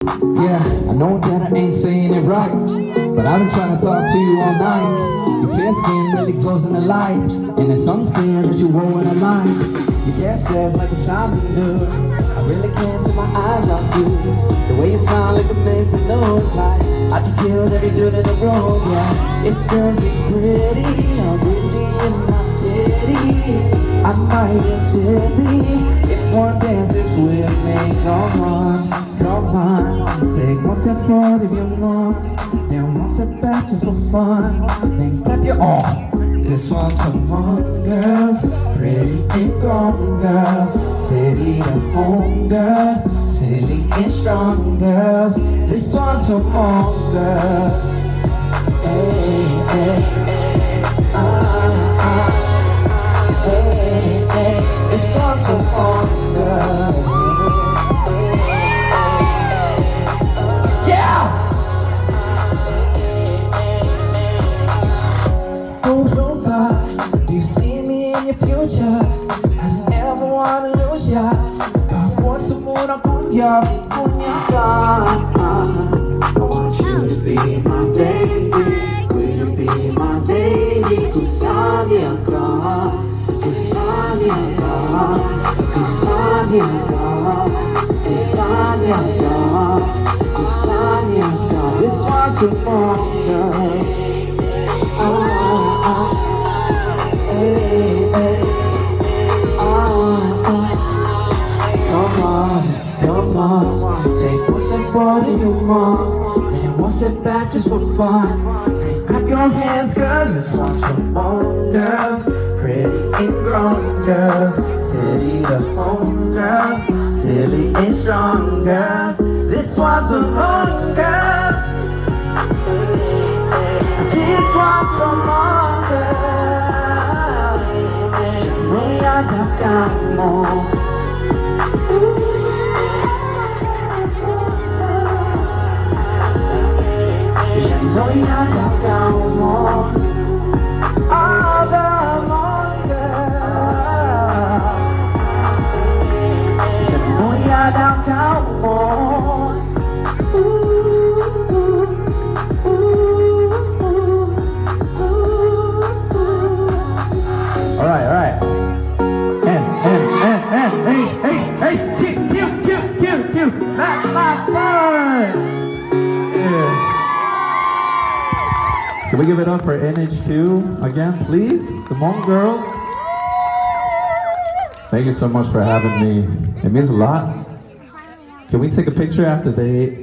Yeah, I know that I ain't saying it right, but I've been trying to talk to you all night. Your fair skin really glows in the light, and it's unfair that you wore in a line. Your gas dress like a shining lure. I really can't take my eyes off you. The way you sound like a make me lose like I just killed every dude in the room. Yeah, if girls is pretty, I'm really in my city. I might get silly if one dances with me. Come on, come on. Take one step forward if you want, then one step back just for fun. Then clap your arm. This one's for Hmong girls, pretty and grown girls, city to home girls, silly and strong girls. This one's for Hmong girls. Hey, hey, hey, hey. This one's for Hmong girls. Do you see me in your future? I don't ever wanna lose ya. Kahapon sumuna kuya, kunya ka. I want you to be my baby. Will you be my lady? Kusanya ka, kusanya ka, kusanya ka, kusanya ka, kusanya ka. This one's for Monica. Come on, take one step forward if you want, and one step back just for fun. Clap your hands, cause this one's for Hmong girls, pretty and grown girls, city to home girls, silly and strong girls. This one's for Hmong girls. This one's for Hmong girls. Moi adaptar mo. Noi adaptar mo. Other Hmong girls. Noi adaptar mo. All right. And, hey, cute. That's my bird. Yeah. Can we give it up for NH2 again, please? The Hmong girls. Thank you so much for having me. It means a lot. Can we take a picture after they